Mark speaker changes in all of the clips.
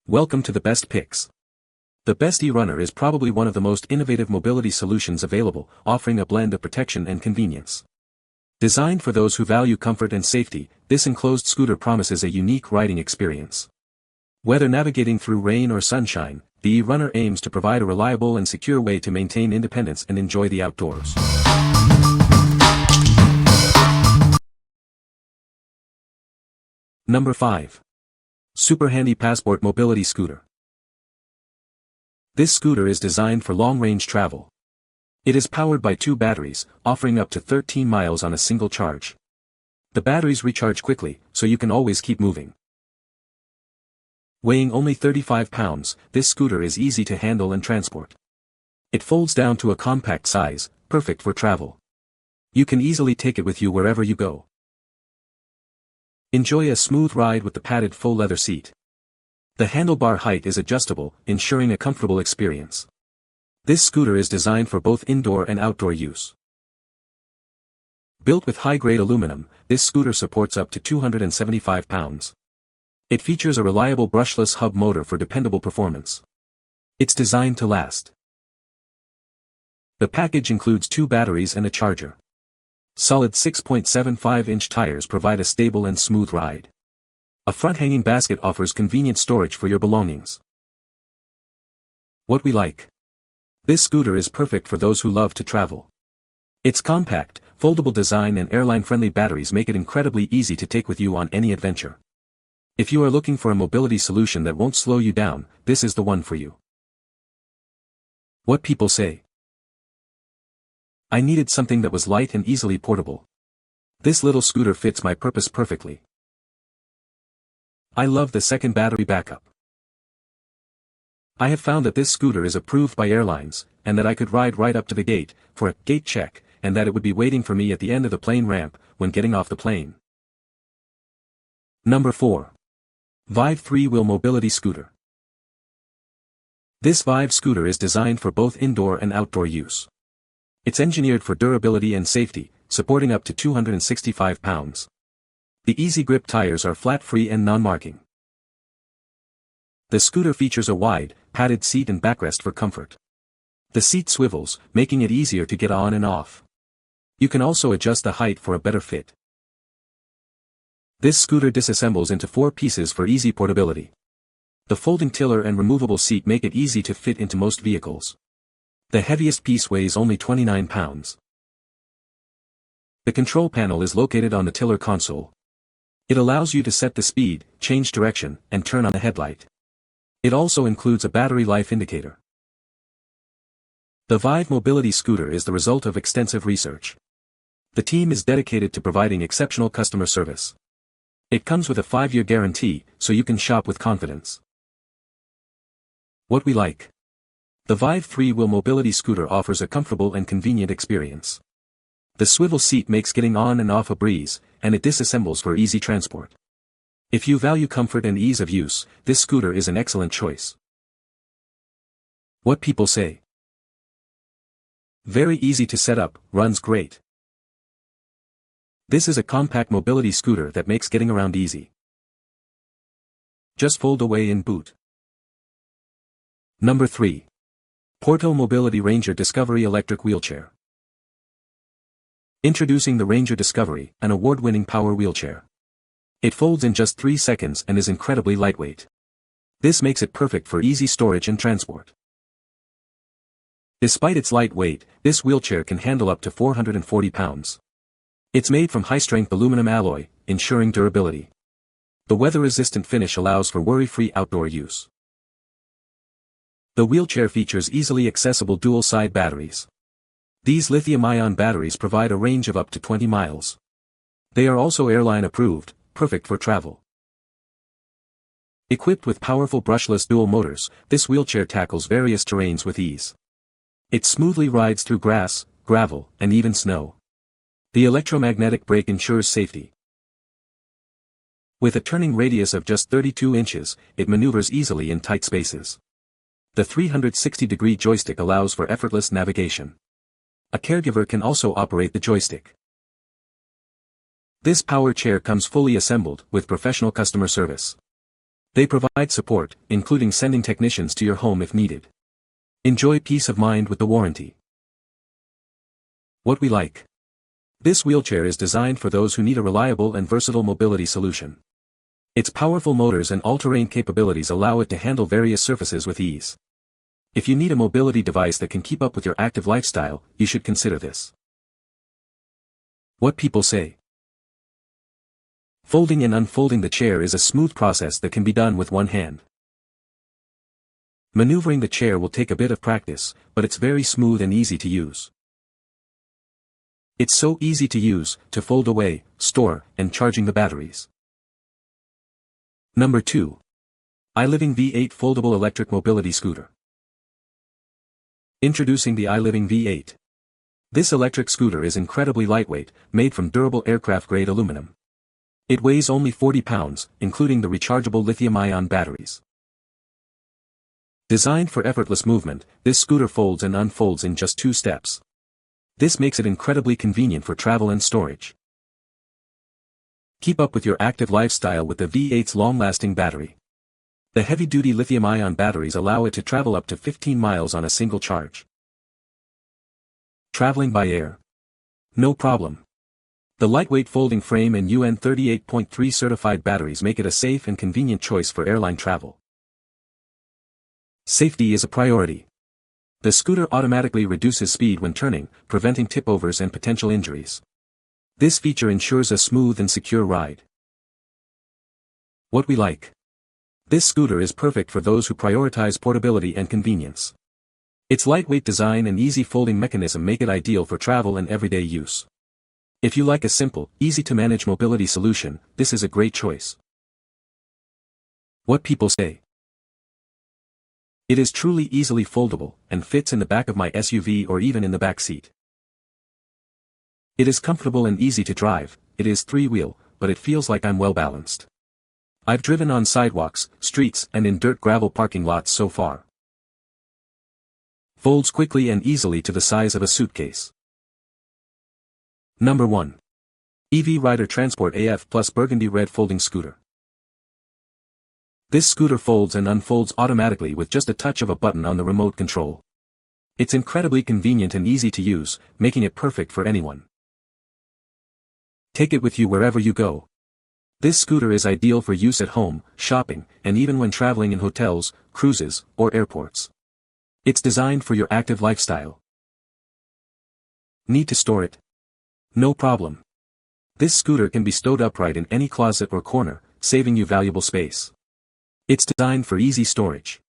Speaker 1: Welcome to the Best Picks. The Best e-runner is probably one of the most innovative mobility solutions available, offering a blend of protection and convenience. Designed for those who value comfort and safety, this enclosed scooter promises a unique riding experience. Whether navigating through rain or sunshine, the e-runner aims to provide a reliable and secure way to maintain independence and enjoy the outdoors. Number 5. SuperHandy Passport Mobility Scooter. This scooter is designed for long-range travel. It is powered by 2 batteries, offering up to 13 miles on a single charge. The batteries recharge quickly, so you can always keep moving. Weighing only 35 pounds, this scooter is easy to handle and transport. It folds down to a compact size, perfect for travel. You can easily take it with you wherever you go. Enjoy a smooth ride with the padded faux leather seat. The handlebar height is adjustable, ensuring a comfortable experience. This scooter is designed for both indoor and outdoor use. Built with high-grade aluminum, this scooter supports up to 275 pounds. It features a reliable brushless hub motor for dependable performance. It's designed to last. The package includes 2 batteries and a charger. Solid 6.75-inch tires provide a stable and smooth ride. A front-hanging basket offers convenient storage for your belongings. What we like. This scooter is perfect for those who love to travel. Its compact, foldable design and airline-friendly batteries make it incredibly easy to take with you on any adventure. If you are looking for a mobility solution that won't slow you down, this is the one for you. What people say. I needed something that was light and easily portable. This little scooter fits my purpose perfectly. I love the second battery backup. I have found that this scooter is approved by airlines, and that I could ride right up to the gate, for a gate check, and that it would be waiting for me at the end of the plane ramp, when getting off the plane. Number 4. Vive 3-Wheel Mobility Scooter. This Vive scooter is designed for both indoor and outdoor use. It's engineered for durability and safety, supporting up to 265 pounds. The easy grip tires are flat-free and non-marking. The scooter features a wide, padded seat and backrest for comfort. The seat swivels, making it easier to get on and off. You can also adjust the height for a better fit. This scooter disassembles into 4 pieces for easy portability. The folding tiller and removable seat make it easy to fit into most vehicles. The heaviest piece weighs only 29 pounds. The control panel is located on the tiller console. It allows you to set the speed, change direction, and turn on the headlight. It also includes a battery life indicator. The Vive mobility scooter is the result of extensive research. The team is dedicated to providing exceptional customer service. It comes with a 5-year guarantee, so you can shop with confidence. What we like. The Vive 3-Wheel Mobility Scooter offers a comfortable and convenient experience. The swivel seat makes getting on and off a breeze, and it disassembles for easy transport. If you value comfort and ease of use, this scooter is an excellent choice. What people say. Very easy to set up, runs great. This is a compact mobility scooter that makes getting around easy. Just fold away in boot. Number 3. Porto Mobility Ranger Discovery Electric Wheelchair. Introducing the Ranger Discovery, an award-winning power wheelchair. It folds in just 3 seconds and is incredibly lightweight. This makes it perfect for easy storage and transport. Despite its light weight, this wheelchair can handle up to 440 pounds. It's made from high-strength aluminum alloy, ensuring durability. The weather-resistant finish allows for worry-free outdoor use. The wheelchair features easily accessible dual-side batteries. These lithium-ion batteries provide a range of up to 20 miles. They are also airline-approved, perfect for travel. Equipped with powerful brushless dual motors, this wheelchair tackles various terrains with ease. It smoothly rides through grass, gravel, and even snow. The electromagnetic brake ensures safety. With a turning radius of just 32 inches, it maneuvers easily in tight spaces. The 360-degree joystick allows for effortless navigation. A caregiver can also operate the joystick. This power chair comes fully assembled, with professional customer service. They provide support, including sending technicians to your home if needed. Enjoy peace of mind with the warranty. What we like. This wheelchair is designed for those who need a reliable and versatile mobility solution. Its powerful motors and all-terrain capabilities allow it to handle various surfaces with ease. If you need a mobility device that can keep up with your active lifestyle, you should consider this. What people say. Folding and unfolding the chair is a smooth process that can be done with one hand. Maneuvering the chair will take a bit of practice, but it's very smooth and easy to use. It's so easy to use, to fold away, store, and charging the batteries. Number 2. iLiving V8 Foldable Electric Mobility Scooter. Introducing the iLiving V8. This electric scooter is incredibly lightweight, made from durable aircraft-grade aluminum. It weighs only 40 pounds, including the rechargeable lithium-ion batteries. Designed for effortless movement, this scooter folds and unfolds in just 2 steps. This makes it incredibly convenient for travel and storage. Keep up with your active lifestyle with the V8's long-lasting battery. The heavy-duty lithium-ion batteries allow it to travel up to 15 miles on a single charge. Traveling by air? No problem. The lightweight folding frame and UN 38.3 certified batteries make it a safe and convenient choice for airline travel. Safety is a priority. The scooter automatically reduces speed when turning, preventing tip-overs and potential injuries. This feature ensures a smooth and secure ride. What we like. This scooter is perfect for those who prioritize portability and convenience. Its lightweight design and easy folding mechanism make it ideal for travel and everyday use. If you like a simple, easy-to-manage mobility solution, this is a great choice. What people say. It is truly easily foldable, and fits in the back of my SUV or even in the back seat. It is comfortable and easy to drive. It is 3-wheel, but it feels like I'm well balanced. I've driven on sidewalks, streets, and in dirt gravel parking lots so far. Folds quickly and easily to the size of a suitcase. Number 1. EV Rider Transport AF Plus Burgundy Red Folding Scooter. This scooter folds and unfolds automatically with just a touch of a button on the remote control. It's incredibly convenient and easy to use, making it perfect for anyone. Take it with you wherever you go. This scooter is ideal for use at home, shopping, and even when traveling in hotels, cruises, or airports. It's designed for your active lifestyle. Need to store it? No problem. This scooter can be stowed upright in any closet or corner, saving you valuable space. It's designed for easy storage.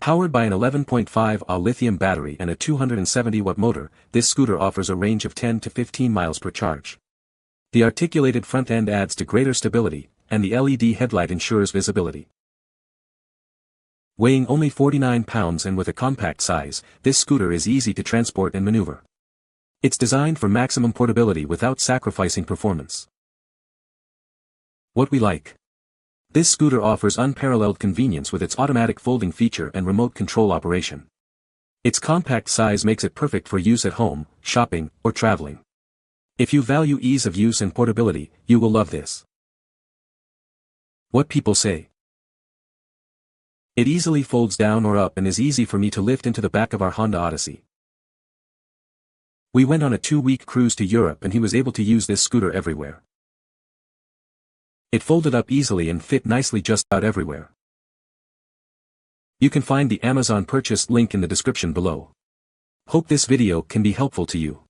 Speaker 1: Powered by an 11.5Ah lithium battery and a 270-watt motor, this scooter offers a range of 10 to 15 miles per charge. The articulated front end adds to greater stability, and the LED headlight ensures visibility. Weighing only 49 pounds and with a compact size, this scooter is easy to transport and maneuver. It's designed for maximum portability without sacrificing performance. What we like. This scooter offers unparalleled convenience with its automatic folding feature and remote control operation. Its compact size makes it perfect for use at home, shopping, or traveling. If you value ease of use and portability, you will love this. What people say. It easily folds down or up and is easy for me to lift into the back of our Honda Odyssey. We went on a 2-week cruise to Europe and he was able to use this scooter everywhere. It folded up easily and fit nicely just about everywhere. You can find the Amazon purchase link in the description below. Hope this video can be helpful to you.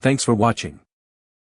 Speaker 1: Thanks for watching.